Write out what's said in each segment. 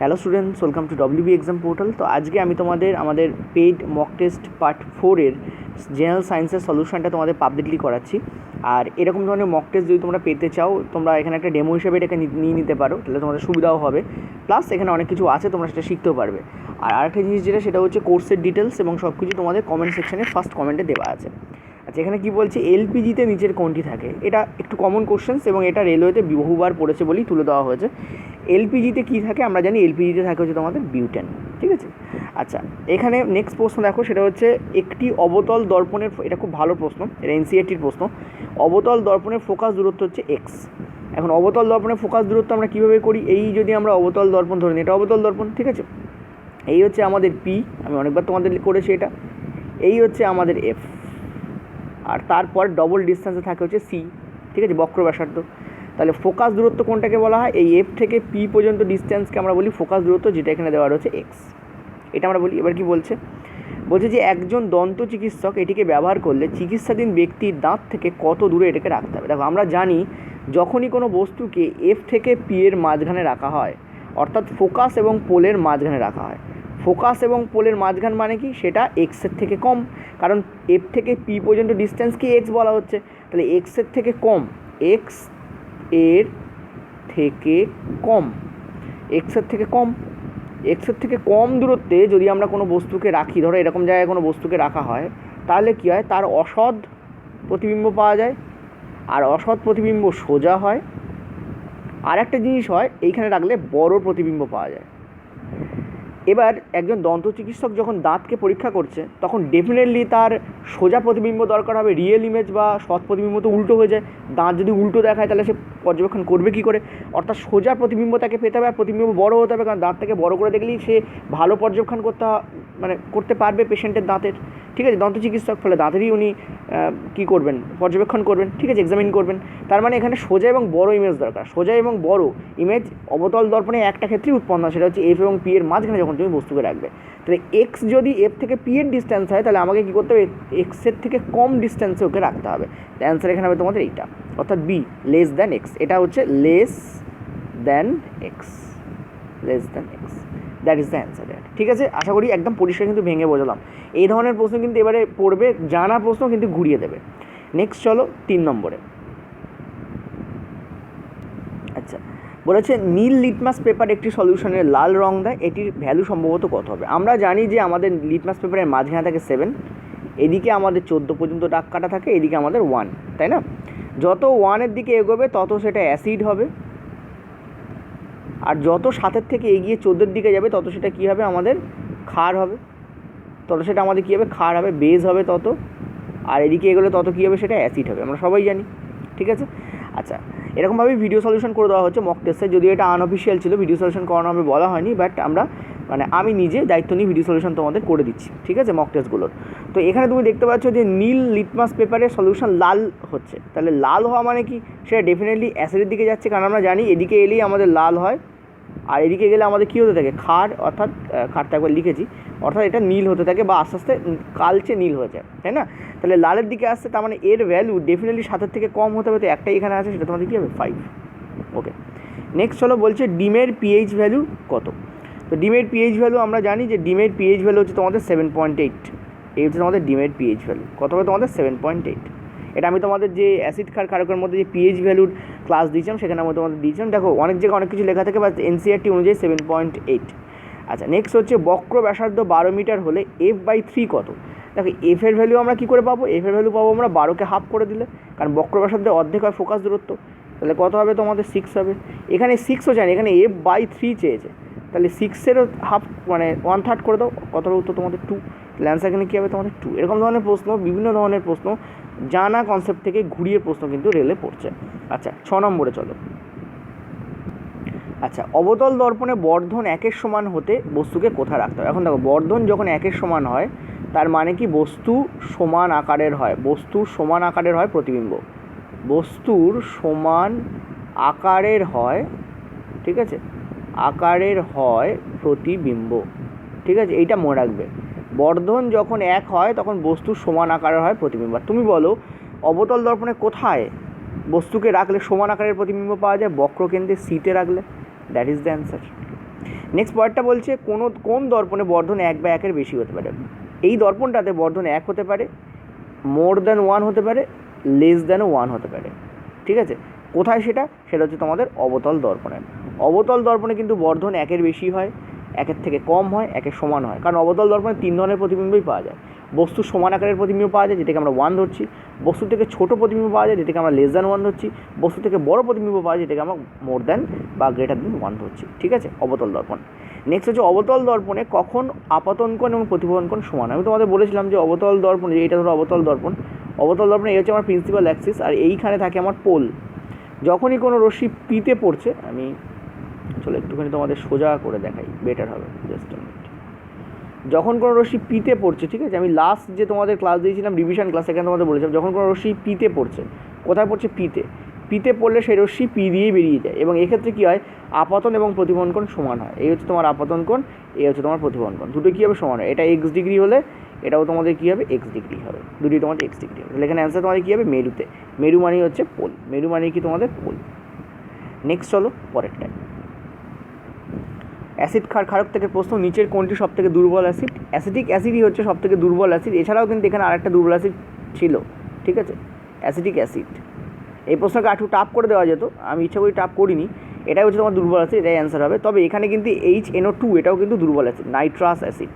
Hello students, welcome to WB exam portal. তো আজকে আমি তোমাদের আমাদের পেইড মক টেস্ট পার্ট 4-এর জেনারেল সায়েন্সের সলিউশনটা তোমাদের পাবলিকলি করাচ্ছি। আর এরকম ধরনের মক টেস্ট যদি তোমরা পেতে চাও, তোমরা এখানে একটা ডেমো হিসেবে এটাকে নিয়ে নিতে পারো, তাহলে তোমাদের সুবিধাও হবে। প্লাস এখানে অনেক কিছু আছে, তোমরা সেটা শিখতেও পারবে। আর আরেকটা জিনিস সেটা হচ্ছে কোর্সের ডিটেলস এবং সব কিছু তোমাদের কমেন্ট সেকশানে ফার্স্ট কমেন্টে দেওয়া আছে। আচ্ছা, এখানে কী বলছে, এলপিজিতে নিচের কোনটি থাকে? এটা একটু কমন কোশ্চেন্স এবং এটা রেলওয়েতে বহুবার পড়েছে বলেই তুলে দেওয়া হয়েছে। এলপিজিতে কী থাকে? আমরা জানি এলপিজিতে থাকে হচ্ছে তোমাদের বিউটেন, ঠিক আছে। আচ্ছা, এখানে নেক্সট প্রশ্ন দেখো, সেটা হচ্ছে একটি অবতল দর্পণের, এটা খুব ভালো প্রশ্ন, এটা এনসিইআরটির প্রশ্ন। অবতল দর্পণের ফোকাস দূরত্ব হচ্ছে এক্স। এখন অবতল দর্পণের ফোকাস দূরত্ব আমরা কীভাবে করি? এই যদি আমরা অবতল দর্পণ ধরে নিই, এটা অবতল দর্পণ, ঠিক আছে। এই হচ্ছে আমাদের পি, আমি অনেকবার তোমাদের করেছি এটা। এই হচ্ছে আমাদের এফ, আর তারপর ডবল ডিস্টেন্সে থাকে হচ্ছে সি, ঠিক আছে, বক্র ব্যাসার্ধ। তাহলে ফোকাস দূরত্ব কোনটাকে বলা হয়? এই এফ থেকে পি পর্যন্ত ডিস্টেন্সকে আমরা বলি ফোকাস দূরত্ব, যেটা এখানে দেওয়া রয়েছে এক্স, এটা আমরা বলি। এবার কি বলছে যে একজন দন্ত চিকিৎসক এটিকে ব্যবহার করলে চিকিৎসাধীন ব্যক্তির দাঁত থেকে কত দূরে এটাকে রাখতে হবে। দেখো, আমরা জানি যখনই কোনো বস্তুকে এফ থেকে পি এর মাঝখানে রাখা হয়, অর্থাৎ ফোকাস এবং পোলের মাঝখানে রাখা হয়। ফোকাস এবং পোলের মাঝখান মানে কি? সেটা এক্সের থেকে কম, কারণ এফ থেকে পি পর্যন্ত ডিস্টেন্সকে এক্স বলা হচ্ছে। তাহলে এক্সের থেকে কম, এক্স এর থেকে কম, এক্সের থেকে কম, এক্সের থেকে কম দূরত্বে যদি আমরা কোনো বস্তুকে রাখি, ধরো এরকম জায়গায় কোনো বস্তুকে রাখা হয়, তাহলে কী হয়? তার অসৎ প্রতিবিম্ব পাওয়া যায়, আর অসৎ প্রতিবিম্ব সোজা হয়। আর একটা জিনিস হয়, এইখানে রাখলে বড় প্রতিবিম্ব পাওয়া যায়। এবার একজন দন্ত চিকিৎসক যখন দাঁতকে পরীক্ষা করছে, তখন ডেফিনেটলি তার সোজা প্রতিবিম্ব দরকার হবে। রিয়েল ইমেজ বা সৎ প্রতিবিম্ব তো উল্টো হয়ে যায়। দাঁত যদি উল্টো দেখায় তাহলে সে পর্যবেক্ষণ করবে কী করে? অর্থাৎ সোজা প্রতিবিম্ব তাকে পেতে হবে, আর প্রতিবিম্ব বড় হতে হবে, কারণ দাঁতটাকে বড় করে দেখলেই সে ভালো পর্যবেক্ষণ করতে পারবে পেশেন্টের দাঁতের, ঠিক আছে। দন্ত চিকিৎসক, ফলে দাঁতেরই উনি কী করবেন? পর্যবেক্ষণ করবেন, ঠিক আছে, এক্সামিন করবেন। তার মানে এখানে সোজা এবং বড় ইমেজ দরকার। সোজা এবং বড় ইমেজ অবতল দর্পণে একটা ক্ষেত্রেই উৎপন্ন হয়, সেটা হচ্ছে এফ এবং পি এর মাঝখানে যখন তুমি বস্তুকে রাখবে। তাহলে এক্স যদি এফ থেকে পি এর ডিস্টেন্স হয়, তাহলে আমাকে কী করতে হবে? এক্সের থেকে কম ডিস্টেন্সে ওকে রাখতে হবে। অ্যান্সার এখানে হবে তোমাদের এইটা, অর্থাৎ বি, লেস দ্যান এক্স। এটা হচ্ছে less than x, less than x, that is the answer. ঠিক আছে, আশা করি একদম পরিষ্কার কিন্তু ভেঙে বোঝালাম। এই ধরনের প্রশ্ন কিন্তু এবারে পড়বে, জানা প্রশ্ন কিন্তু ঘুরিয়ে দেবে। নেক্সট চলো 3 নম্বরে। আচ্ছা, বলেছে নীল লিটমাস পেপার একটি সলিউশনের লাল রং দেয়, এটির ভ্যালু সম্ভবত কত হবে? আমরা জানি যে আমাদের লিটমাস পেপারের মাঝখানে থাকে 7, এদিকে আমাদের 14 পর্যন্ত দাগ কাটা থাকে, এদিকে আমাদের 1, তাই না? যত 1-এর দিকে এগোবে তত সেটা অ্যাসিড হবে, আর যত 7-এর থেকে এগিয়ে 14-এর দিকে যাবে তত সেটা কী হবে? আমাদের ক্ষার হবে। তত সেটা আমাদের কী হবে? ক্ষার হবে, বেজ হবে তত, আর এদিকে এগোলে তত কী হবে? সেটা অ্যাসিড হবে, আমরা সবাই জানি, ঠিক আছে। আচ্ছা, এরকমভাবেই ভিডিও সলিউশন করে দেওয়া হচ্ছে মক টেস্টে, যদিও এটা আনঅফিসিয়াল ছিল, ভিডিও সলিউশন করানো হবে বলা হয়নি, বাট আমি নিজে দায়িত্ব নিয়ে ভিডিও সলিউশন তোমাদের করে দিচ্ছি, ঠিক আছে, মক টেস্টগুলোর। তো এখানে তুমি দেখতে পাচ্ছ যে নীল লিটমাস পেপারের সলিউশন লাল হচ্ছে। তাহলে লাল হওয়া মানে কি? সেটা ডেফিনেটলি অ্যাসিডের দিকে যাচ্ছে, কারণ আমরা জানি এদিকে এলেই আমাদের লাল হয়, আর এদিকে গেলে আমাদের কী হতে থাকে? ক্ষার, অর্থাৎ ক্ষারটা একবার লিখেছি, অর্থাৎ এটা নীল হতে থাকে বা আস্তে আস্তে কালচে নীল হয়ে যায়, তাই না? তাহলে লালের দিকে আসছে, তার মানে এর ভ্যালু ডেফিনেটলি 7-এর থেকে কম হতে হবে। তো একটাই এখানে আছে, সেটা তোমাদের কী হবে? 5। ওকে, নেক্সট হলো বলছে ডিমের পিএইচ ভ্যালু কত? তো ডিমের পিএইচ ভ্যালু আমরা জানি যে ডিমের পিএইচ ভ্যালু হচ্ছে তোমাদের 7.8। এই হচ্ছে তোমাদের ডিমের পিএইচ ভ্যালু। কত হবে তোমাদের? 7.8। এটা আমি তোমাদের যে অ্যাসিড ক্ষার কারকের মধ্যে যে পিএইচ ভ্যালুর ক্লাস দিয়েছিলাম, সেখানে আমি তোমাদের দিয়েছিলাম। দেখো, অনেক জায়গায় অনেক কিছু লেখা থাকে, বা এনসিইআরটি অনুযায়ী 7.8। আচ্ছা, নেক্সট হচ্ছে বক্র ব্যাসার্ধ 12 মিটার হলে f/3 কত? দেখো, এফের ভ্যালু আমরা কী করে পাবো? এফের ভ্যালু পাবো আমরা 12কে হাফ করে দিলে, কারণ বক্র ব্যাসার্ধের অর্ধেক হয় ফোকাস দূরত্ব। তাহলে কত হবে তোমাদের? 6 হবে। এখানে 6ও জানি, এখানে f/3 চেয়েছে, তাহলে 6-এরও হাফ, মানে 1/3 করে দাও। কত হবে উত্তর তোমাদের? 2। তাহলে অ্যান্সার এখানে কী হবে তোমাদের? 2। এরকম ধরনের প্রশ্ন, বিভিন্ন ধরনের প্রশ্ন, জানা কনসেপ্ট থেকে ঘুরিয়ে প্রশ্ন কিন্তু রেলে পড়ছে। আচ্ছা, 6 নম্বরে চলো। আচ্ছা, অবতল দর্পণে বর্ধন 1-এর সমান হতে বস্তুকে কোথায় রাখতে হবে? এখন দেখো, বর্ধন যখন 1-এর সমান হয়, তার মানে কি? বস্তু সমান আকারের হয়, বস্তুর সমান আকারের হয় প্রতিবিম্ব, বস্তুর সমান আকারের হয়, ঠিক আছে, আকারের হয় প্রতিবিম্ব, ঠিক আছে, এইটা মনে রাখবে। বর্ধন যখন 1 হয় তখন বস্তুর সমান আকারের হয় প্রতিবিম্ব। তুমি বলো, অবতল দর্পণে কোথায় বস্তুকে রাখলে সমান আকারের প্রতিবিম্ব পাওয়া যায়? বক্রকেন্দ্রে সিতে রাখলে, that is the answer. Next পয়েন্টটা বলছে কোন দর্পণে বর্ধন 1 বা 1-এর বেশি হতে পারে। এই দর্পণটাতে বর্ধন 1 হতে পারে, মোর দ্যান 1 হতে পারে, লেস দ্যান 1 হতে পারে। ঠিক আছে, কোথায় সেটা হচ্ছে তোমাদের অবতল দর্পণে। অবতল দর্পণে কিন্তু বর্ধন 1-এর বেশি হয়, 1-এর থেকে কম হয়, 1-এর সমান হয়। কারণ অবতল দর্পণে 3 ধরনের প্রতিবিম্বই পাওয়া যায়। বস্তুর সমান আকারের প্রতিবিম্ব পাওয়া যায়, যেটাকে আমরা 1 ধরছি। বস্তু থেকে ছোট প্রতিবিম্ব পাওয়া যায়, যেটাকে আমরা লেস দ্যান 1 ধরছি। বস্তু থেকে বড় প্রতিবিম্ব পাওয়া যায়, যেটাকে আমরা মোর দ্যান বা গ্রেটার দ্যান 1 ধরছি। ঠিক আছে, অবতল দর্পণ। নেক্সট হচ্ছে অবতল দর্পণে কখন আপাতন কোণ এবং প্রতিফলন কোণ সমান। আমি তোমাদের বলেছিলাম যে অবতল দর্পণে, এইটা ধরো অবতল দর্পণ। অবতল দর্পণে এই হচ্ছে আমার প্রিন্সিপাল অ্যাক্সিস, আর এইখানে থাকে আমার পোল। যখনই কোনো রশ্মি পিতে পড়ছে, আমি চলো একটুখানি তোমাদের সোজা করে দেখাই, বেটার হবে। Just minute. যখন কোনো রশ্মি পিতে পড়ছে, ঠিক আছে, আমি লাস্ট যে তোমাদের ক্লাস দিয়েছিলাম রিভিশন ক্লাস, এখানে তোমাদের বলেছিলাম যখন কোনো রশ্মি পিতে পড়ছে, কোথায় পড়ছে? পিতে পড়লে সেই রশ্মি পি দিয়েই বেরিয়ে যায়, এবং এক্ষেত্রে কী হয়? আপাতন এবং প্রতিফলন কোণ সমান হয়। এই হচ্ছে তোমার আপাতন কোণ, এই হচ্ছে তোমার প্রতিফলন কোণ। দুটো কী হবে? সমান হয়। এটা এক্স ডিগ্রি হলে এটাও তোমাদের কী হবে? এক্স ডিগ্রি হবে। দুটোই তোমাদের এক্স ডিগ্রি হবে। তাহলে এখানে অ্যান্সার তোমাদের কী হবে? মেরুতে। মেরু মানেই হচ্ছে পোল। মেরু মানে কি? তোমাদের পোল। নেক্সট চলো পরেরটায়। অ্যাসিড ক্ষারক থেকে প্রশ্ন, নিচের কোনটি সবথেকে দুর্বল অ্যাসিড? অ্যাসিটিক অ্যাসিডই হচ্ছে সবথেকে দুর্বল অ্যাসিড। এছাড়াও কিন্তু এখানে আরেকটা দুর্বল অ্যাসিড ছিল, ঠিক আছে, অ্যাসিটিক অ্যাসিড। এই প্রশ্নকে একটু টাফ করে দেওয়া যেত, আমি ইচ্ছা করি টাফ করিনি। এটাই হচ্ছে তোমার দুর্বল অ্যাসিড, এটাই অ্যান্সার হবে। তবে এখানে কিন্তু HNO2 এটাও কিন্তু দুর্বল অ্যাসিড, নাইট্রাস অ্যাসিড।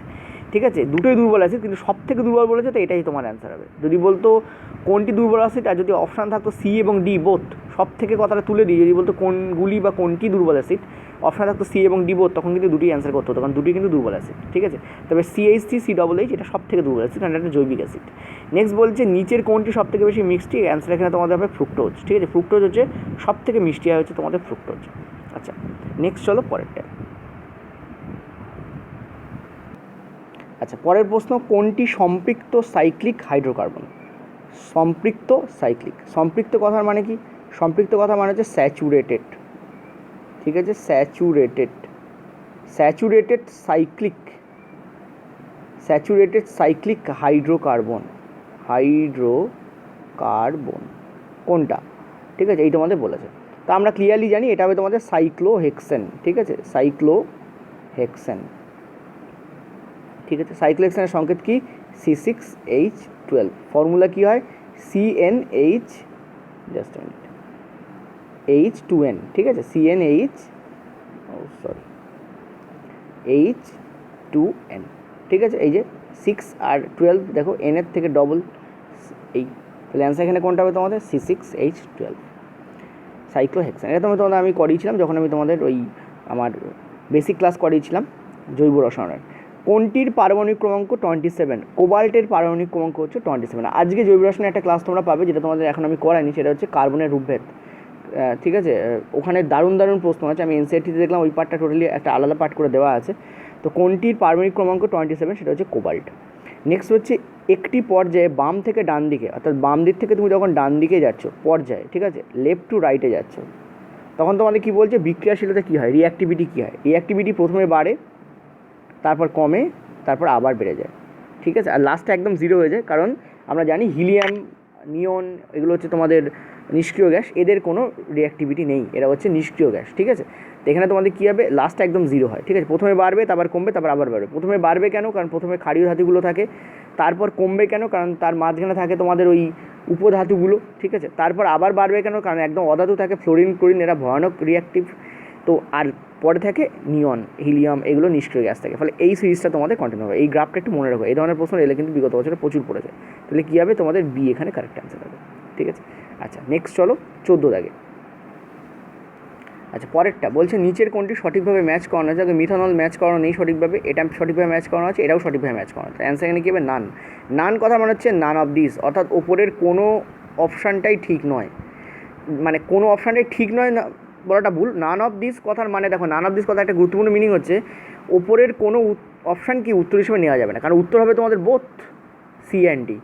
ঠিক আছে, দুটোই দুর্বল অ্যাসিড, কিন্তু সব থেকে দুর্বল বলেছে, তো এটাই তোমার অ্যান্সার হবে। যদি বলতো কোনটি দুর্বল অ্যাসিড, আর যদি অপশান থাকতো সি এবং ডি বোথ, সব থেকে কথাটা তুলে দিই, যদি বলতো কোনগুলি বা কোনটি দুর্বল অ্যাসিড, অপশান থাকতো সি এবং ডি বোথ, তখন কিন্তু দুটি অ্যান্সার করতে হতো, কারণ দুটি কিন্তু দুর্বল অ্যাসিড। ঠিক আছে, তবে CH3CH এটা সব থেকে দুর্বল অ্যাসিড, কারণ এটা একটা জৈবিক অ্যাসিড। নেক্সট বলছে নিচের কোনটি সব থেকে বেশি মিষ্টি? অ্যান্সার এখানে তোমাদের হবে ফ্রুক্টোজ। ঠিক আছে, ফ্রুক্টোজ হচ্ছে সব থেকে মিষ্টি হয় হচ্ছে তোমাদের ফ্রুক্টোজ। আচ্ছা, নেক্সট চলো পরেরটা। আচ্ছা, পরের প্রশ্ন, কোনটি সম্পৃক্ত সাইক্লিক হাইড্রোকার্বন? সম্পৃক্ত কথার মানে কি? সম্পৃক্ত কথা মানে হচ্ছে স্যাচুরেটেড। ঠিক আছে, স্যাচুরেটেড সাইক্লিক হাইড্রোকার্বন কোনটা? ঠিক আছে, এইটা আমাদের বলেছে। তা আমরা ক্লিয়ারলি জানি এটা হবে তোমাদের সাইক্লোহেক্সেন। ঠিক আছে, সাইক্লোহেক্সেন। ঠিক আছে, সাইক্লোহেক্সেনের সংকেত কি? C6H12। ফর্মুলা কি হয়? CnH, just a minute, H2n। ঠিক আছে, H2n। ঠিক আছে, এই যে 6 আর 12 দেখো, n এর থেকে ডবল, এই তাহলে অ্যান্সার এখানে কোনটা হবে তোমাদের? C6H12, cyclohexane. এটা তোমাদের আমি করিয়েছিলাম যখন আমি তোমাদের ওই আমার বেসিক ক্লাস করিয়েছিলাম জৈব রসায়নের। কোনটির পারমাণবিক ক্রমাঙ্ক 27? কোবাল্টের পারমাণবিক ক্রমাঙ্ক হচ্ছে 27। আজকে জৈব রসায়নের একটা ক্লাস তোমরা পাবে, যেটা তোমাদের এখন আমি করাইনি, সেটা হচ্ছে কার্বনের রূপভেদ। ঠিক আছে, ওখানে দারুণ প্রশ্ন আছে, আমি এনসিইআরটিতে দেখলাম ওই পার্টটা টোটালি একটা আলাদা পার্ট করে দেওয়া আছে। তো কোনটির পারমাণবিক ক্রমাঙ্ক 27? সেটা হচ্ছে কোবাল্ট। নেক্সট হচ্ছে একটি পর্যায়ে বাম থেকে ডান দিকে, অর্থাৎ বাম দিক থেকে তুমি যখন ডান দিকে যাচ্ছ পর্যায়ে, ঠিক আছে, লেফট টু রাইটে যাচ্ছ, তখন তোমাদের কী বলছে? বিক্রিয়াশীলতা কী হয়? রিঅ্যাক্টিভিটি কী হয়? রিঅ্যাক্টিভিটি প্রথমে বাড়ে, তারপর কমে, তারপর আবার বেড়ে যায়। ঠিক আছে, আর লাস্টে একদম জিরো হয়ে যায়, কারণ আমরা জানি হিলিয়াম, নিয়ন এগুলো হচ্ছে তোমাদের নিষ্ক্রিয় গ্যাস, এদের কোনো রিঅ্যাক্টিভিটি নেই, এরা হচ্ছে নিষ্ক্রিয় গ্যাস। ঠিক আছে, তো এখানে তোমাদের কী হবে? লাস্টে একদম জিরো হয়। ঠিক আছে, প্রথমে বাড়বে, তারপর কমবে, তারপর আবার বাড়বে। প্রথমে বাড়বে কেন? কারণ প্রথমে ক্ষারীয় ধাতুগুলো থাকে। তারপর কমবে কেন? কারণ তার মাঝখানে থাকে তোমাদের ওই উপধাতুগুলো। ঠিক আছে, তারপর আবার বাড়বে কেন? কারণ একদম অধাতু থাকে, ফ্লোরিন, ক্লোরিন, এরা ভয়ানক রিঅ্যাক্টিভ। তো আর পরে থাকে নিয়ন, হিলিয়াম, এগুলো নিষ্ক্রিয় গ্যাস থাকে। ফলে এই সিরিজটা তোমাদের কন্টিনিউ হবে। এই গ্রাফটা একটু মনে রাখো, এই ধরনের প্রশ্ন এলে কিন্তু বিগত বছরে প্রচুর পড়েছে। তাহলে কী হবে? তোমাদের বি এখানে কারেক্ট অ্যান্সার হবে। ঠিক আছে, আচ্ছা নেক্সট চলো 14 দাগে। আচ্ছা, পরেরটা বলছে নিচের কোনটি সঠিকভাবে ম্যাচ করানো আছে? মিথানল ম্যাচ করানো নেই সঠিকভাবে, এটা সঠিকভাবে ম্যাচ করানো আছে, এটাও সঠিকভাবে ম্যাচ করানো আছে। অ্যান্সার এখানে কী হবে? নান কথা মানে হচ্ছে নান অফ দিস, অর্থাৎ ওপরের কোনো অপশানটাই ঠিক নয়, মানে কোনো অপশানটাই ঠিক নয় না বলাটা ভুল। নান অফ দিস কথার মানে দেখো, নান অফ দিস কথা একটা গুরুত্বপূর্ণ মিনিং হচ্ছে ওপরের কোনো অপশান কি উত্তর হিসেবে নেওয়া যাবে না, কারণ উত্তর হবে তোমাদের বোথ সি অ্যান্ড ডি।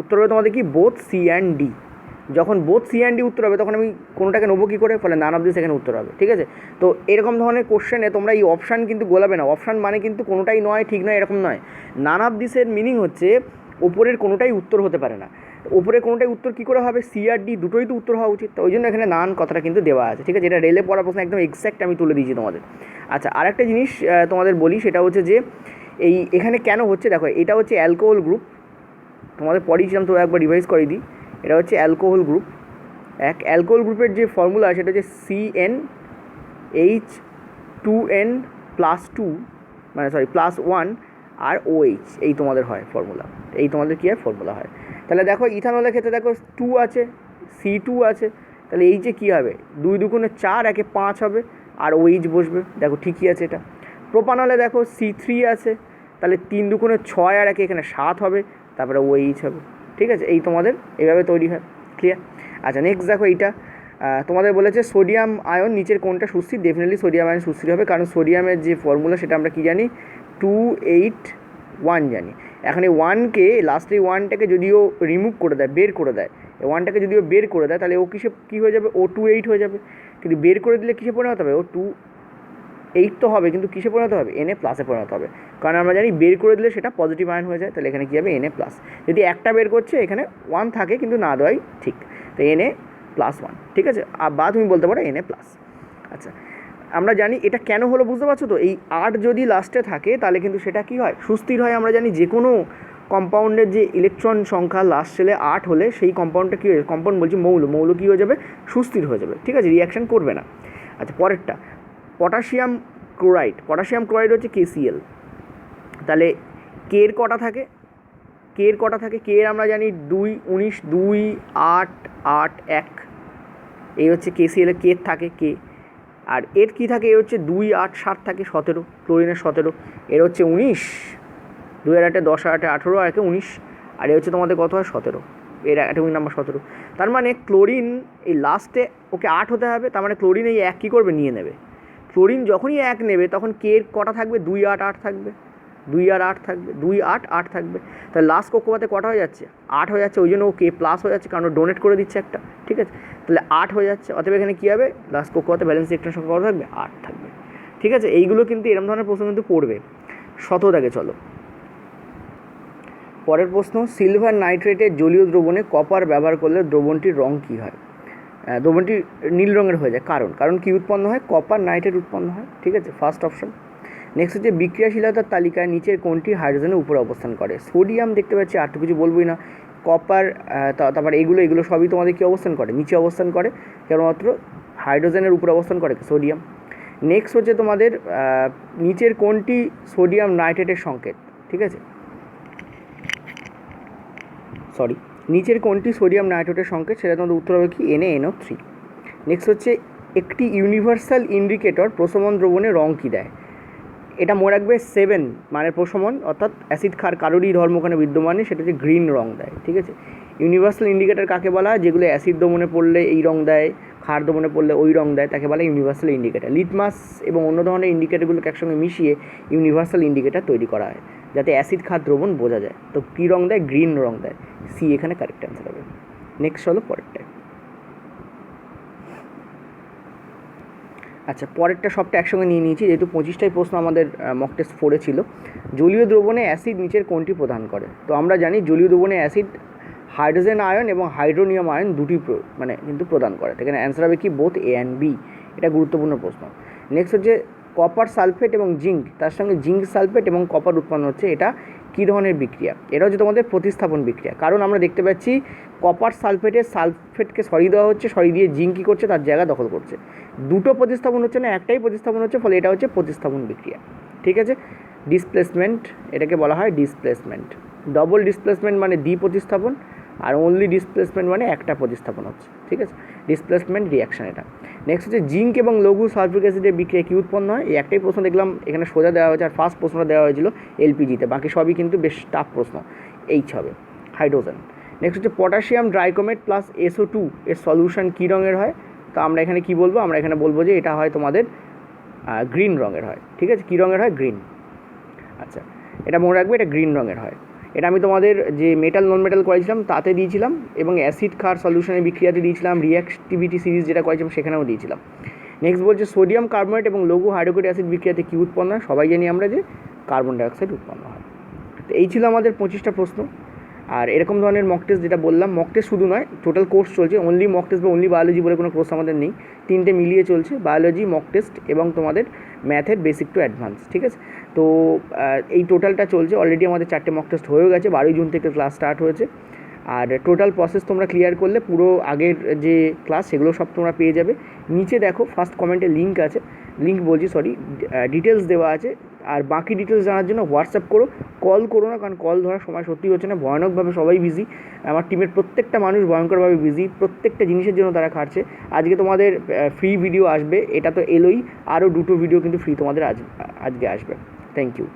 উত্তর হবে তোমাদের কি? Both C and D. যখন বোথ সি অ্যান্ড ডি উত্তর হবে, তখন আমি কোনোটাকে নেবো কী করে? ফলে নান অফ দিস এখানে উত্তর হবে। ঠিক আছে, তো এরকম ধরনের কোশ্চেনে তোমরা এই অপশান কিন্তু গোলাবে না। অপশান মানে কিন্তু কোনোটাই নয়, ঠিক নয়, এরকম নয়। নান অফ দিসের মিনিং হচ্ছে ওপরের কোনোটাই উত্তর হতে পারে না। ওপরে কোনোটাই উত্তর কী করে হবে, সি আর ডি দুটোই তো উত্তর হওয়া উচিত, তো ওই জন্য এখানে নান কথাটা কিন্তু দেওয়া আছে, ঠিক আছে। এটা রেলে পড়ার প্রশ্ন একদম এক্স্যাক্ট আমি তুলে দিয়েছি তোমাদের। আচ্ছা, আরেকটা জিনিস তোমাদের বলি, সেটা হচ্ছে যে এখানে কেন হচ্ছে, দেখো এটা হচ্ছে অ্যালকোহল গ্রুপ, তোমাদের পড়িয়েছিলাম তো একবার রিভাইজ করে দিই। এটা হচ্ছে অ্যালকোহল গ্রুপ, অ্যালকোহল গ্রুপের যে ফর্মুলা সেটা হচ্ছে CnH2n+2 মানে +1 আর OH, এই তোমাদের হয় ফর্মুলা, এই তোমাদের কী হয় ফর্মুলা হয়। তাহলে দেখো ইথানলের ক্ষেত্রে দেখো 2 আছে, C2 আছে, তাহলে এই যে কী হবে 2 দুগুণে 4, 1 5 হবে, আর OH বসবে, দেখো ঠিকই আছে এটা। প্রোপানলে দেখো C3 আছে, তাহলে 3 দুগুণে 6 আর 1 এখানে 7 হবে, তারপরে OH হবে, ঠিক আছে। এই তোমাদের এইভাবে তৈরি হয়, ক্লিয়ার। আচ্ছা, নেক্সট দেখো এইটা তোমাদের বলেছে সোডিয়াম আয়ন নিচের কোনটা সুস্থির, ডেফিনেটলি সোডিয়াম আয়ন সুস্থির হবে, কারণ সোডিয়ামের যে ফর্মুলা সেটা আমরা কি জানি 281 জানি। এখন এই 1কে লাস্টে এই 1টাকে যদিও রিমুভ করে দেয়, বের করে দেয়, এই 1টাকে যদিও বের করে দেয়, তাহলে ও কী হয়ে যাবে, O28 হয়ে যাবে, কিন্তু বের করে দিলে কিসে পরিণত হবে, O28 তো হবে, কিন্তু কিসে পরিণত হবে, Na+ পরিণত হবে, কারণ আমরা জানি বের করে দিলে সেটা পজিটিভ আয়ন হয়ে যায়, তাহলে এখানে কী হবে Na+। যদি একটা বের করছে এখানে 1 থাকে কিন্তু না দেওয়াই ঠিক, তো Na+1, ঠিক আছে, বা তুমি বলতে পারো Na+। আচ্ছা, আমরা জানি এটা কেন হলো বুঝতে পারছো তো, এই 8 যদি লাস্টে থাকে তাহলে কিন্তু সেটা কি হয়, সুস্থির হয়। আমরা জানি যে কোনো কম্পাউন্ডের যে ইলেকট্রন সংখ্যা লাস্ট সেলে 8 হলে সেই কম্পাউন্ডটা কী হয়ে যাবে, কম্পাউন্ড বলছি মৌল কী হয়ে যাবে, সুস্থির হয়ে যাবে, ঠিক আছে, রিয়াকশান করবে না। আচ্ছা, পরেরটা পটাশিয়াম ক্লোরাইড হচ্ছে KCl, তাহলে কে এর কটা থাকে, কে এর আমরা জানি 2 19 2 8 8 1, এই হচ্ছে KCl এর কে থাকে কে, আর এর কী থাকে, এর হচ্ছে 2 8 7 থাকে 17, ক্লোরিনের 17, এর হচ্ছে 19, 2 আর 8 10 আর 8 18 আর 19, আর এ হচ্ছে তোমাদের কত হয় 17, এর অ্যাটমিক নাম্বার 17। তার মানে ক্লোরিন এই লাস্টে ওকে 8 হতে হবে, তার মানে ক্লোরিন এই 1 কী করবে, নিয়ে নেবে। ক্লোরিন যখনই 1 নেবে তখন কে এর কটা থাকবে, 2 8 8 থাকবে, 2 আর 8 থাকবে, 2 8 8 থাকবে, তাহলে লাস্ট কক্ষপথে কটা হয়ে যাচ্ছে, 8 হয়ে যাচ্ছে, ওই জন্য ও K+ হয়ে যাচ্ছে, কারণ ও ডোনেট করে দিচ্ছে একটা, ঠিক আছে, তাহলে 8 হয়ে যাচ্ছে। অতএব এখানে কী হবে, লাস্ট কক্ষপথে ব্যালেন্স ইলেকট্রন সংখ্যা কত থাকবে, 8 থাকবে, ঠিক আছে। এইগুলো কিন্তু এরকম ধরনের প্রশ্ন কিন্তু পড়বে। 17 চলো পরের প্রশ্ন, সিলভার নাইট্রেটের জলীয় দ্রবণে কপার ব্যবহার করলে দ্রবণটির রং কী হয়, দ্রবণটি নীল রঙের হয়ে যায়, কারণ কী উৎপন্ন হয়, কপার নাইট্রেট উৎপন্ন হয়, ঠিক আছে, ফার্স্ট অপশন। নেক্সট হচ্ছে বিক্রিয়াশীলতার তালিকায় নিচের কোনটি হাইড্রোজেনের উপরে অবস্থান করে, সোডিয়াম দেখতে পাচ্ছি, আর তো কিছু বলবোই না, কপার, তারপর এগুলো সবই তোমাদের কী অবস্থান করে, নিচে অবস্থান করে, কেবলমাত্র হাইড্রোজেনের উপরে অবস্থান করে সোডিয়াম। নেক্সট হচ্ছে তোমাদের নিচের কোনটি সোডিয়াম নাইট্রেটের সংকেত, ঠিক আছে, নিচের কোনটি সোডিয়াম নাইট্রেটের সংকেত, সেটা তোমাদের উত্তর হবে কি, NaNO3। নেক্সট হচ্ছে একটি ইউনিভার্সাল ইন্ডিকেটর প্রশমন দ্রবণে রং কী দেয়, এটা মনে রাখবে 7 মানে প্রশমন, অর্থাৎ অ্যাসিড ক্ষার কারোরই ধর্মখানে বিদ্যমান নেই, সেটা হচ্ছে গ্রিন রং দেয়, ঠিক আছে। ইউনিভার্সাল ইন্ডিকেটর কাকে বলা হয়, যেগুলো অ্যাসিড দমনে পড়লে এই রং দেয়, ক্ষার দমনে পড়লে ওই রং দেয়, তাকে বলা ইউনিভার্সাল ইন্ডিকেটর। লিটমাস এবং অন্য ধরনের ইন্ডিকেটরগুলোকে একসঙ্গে মিশিয়ে ইউনিভার্সাল ইন্ডিকেটর তৈরি করা হয়, যাতে অ্যাসিড ক্ষার দ্রবণ বোঝা যায়। তো কী রং দেয়, গ্রিন রং দেয়, সি এখানে কারেক্ট অ্যান্সার হবে। নেক্সট হলো পরেরটায়। আচ্ছা, পরেরটা সবটা একসঙ্গে নিয়ে নিয়েছি, যেহেতু 25টাই প্রশ্ন আমাদের মক টেস্ট 4-এ ছিল। জলীয় দ্রবণে অ্যাসিড নিচের কোনটি প্রদান করে, তো আমরা জানি জলীয় দ্রবণে অ্যাসিড হাইড্রোজেন আয়ন এবং হাইড্রোনিয়াম আয়ন দুটি কিন্তু প্রদান করে, এখানে অ্যান্সার হবে কি, বোথ A and B, এটা গুরুত্বপূর্ণ প্রশ্ন। নেক্সট হচ্ছে কপার সালফেট এবং জিঙ্ক, তার সঙ্গে জিঙ্ক সালফেট এবং কপার উৎপন্ন হচ্ছে, এটা কী ধরনের বিক্রিয়া, এটা হচ্ছে তোমাদের প্রতিস্থাপন বিক্রিয়া, কারণ আমরা দেখতে পাচ্ছি কপার সালফেটকে সরিয়ে দেওয়া হচ্ছে, সরিয়ে দিয়ে জিঙ্ক কী করছে, তার জায়গা দখল করছে, দুটো প্রতিস্থাপন হচ্ছে না, একটাই প্রতিস্থাপন হচ্ছে, ফলে এটা হচ্ছে প্রতিস্থাপন বিক্রিয়া, ঠিক আছে। ডিসপ্লেসমেন্ট, এটাকে বলা হয় ডিসপ্লেসমেন্ট। ডবল ডিসপ্লেসমেন্ট মানে দ্বি প্রতিস্থাপন, আর অনলি ডিসপ্লেসমেন্ট মানে একটা প্রতিস্থাপন হচ্ছে, ঠিক আছে, ডিসপ্লেসমেন্ট রিয়াকশান এটা। নেক্সট হচ্ছে জিঙ্ক এবং লঘু সালফিক অ্যাসিডের বিক্রিয়া কী উৎপন্ন হয়, এই একটাই প্রশ্ন দেখলাম এখানে সোজা দেওয়া হয়েছে, আর ফার্স্ট প্রশ্নটা দেওয়া হয়েছিল LPGতে, বাকি সবই কিন্তু বেশ টাফ প্রশ্ন, এইচ হবে, হাইড্রোজেন। নেক্সট হচ্ছে পটাশিয়াম ড্রাইকোমেট প্লাস SO2 এর সলিউশন কী রঙের হয়, তো আমরা এখানে কী বলবো, আমরা এখানে বলবো যে এটা হয় তোমাদের গ্রিন রঙের হয়, ঠিক আছে, কী রঙের হয়, গ্রিন। আচ্ছা, এটা মনে রাখবে, এটা গ্রিন রঙের হয়, এটা আমি তোমাদের যে মেটাল নন মেটাল করেছিলাম তাতে দিয়েছিলাম, এবং অ্যাসিড ক্ষার সলিউশনের বিক্রিয়াতে দিয়েছিলাম, রিঅ্যাক্টিভিটি সিরিজ যেটা করেছিলাম সেখানেও দিয়েছিলাম। নেক্সট বলছে সোডিয়াম কার্বনেট এবং লঘু হাইড্রোক্লোরিক অ্যাসিড বিক্রিয়াতে কী উৎপন্ন হয়, সবাই জানি আমরা যে কার্বন ডাইঅক্সাইড উৎপন্ন হয়। তো এই ছিল আমাদের 25টা প্রশ্ন। আর এরকম ধরনের মক টেস্ট যেটা বললাম, মক টেস্ট শুধু নয়, টোটাল কোর্স চলছে, অনলি মক টেস্ট বা অনলি বায়োলজি বলে কোনো কোর্স আমাদের নেই, তিনটে মিলিয়ে চলছে, বায়োলজি, মক টেস্ট এবং তোমাদের ম্যাথের বেসিক টু অ্যাডভান্স, ঠিক আছে। তো এই টোটালটা চলছে, অলরেডি আমাদের 4টে মক টেস্ট হয়ে গেছে, 12ই জুন থেকে ক্লাস স্টার্ট হয়েছে। আর টোটাল প্রসেস তোমরা ক্লিয়ার করলে পুরো আগের যে ক্লাস সেগুলো সব তোমরা পেয়ে যাবে। নিচে দেখো ফার্স্ট কমেন্টে লিঙ্ক আছে, ডিটেলস দেওয়া আছে। আর বাকি ডিটেলস জানার জন্য হোয়াটসঅ্যাপ করো, কল করো না, কারণ কল ধরার সময় সত্যি হচ্ছে না, ভয়ানকভাবে সবাই বিজি, আমার টিমের প্রত্যেকটা মানুষ ভয়ঙ্করভাবে বিজি, প্রত্যেকটা জিনিসের জন্য তারা খাটছে। আজকে তোমাদের ফ্রি ভিডিও আসবে, এটা তো এলোই, আরও 2টো ভিডিও কিন্তু ফ্রি তোমাদের আজকে আসবে। Thank you.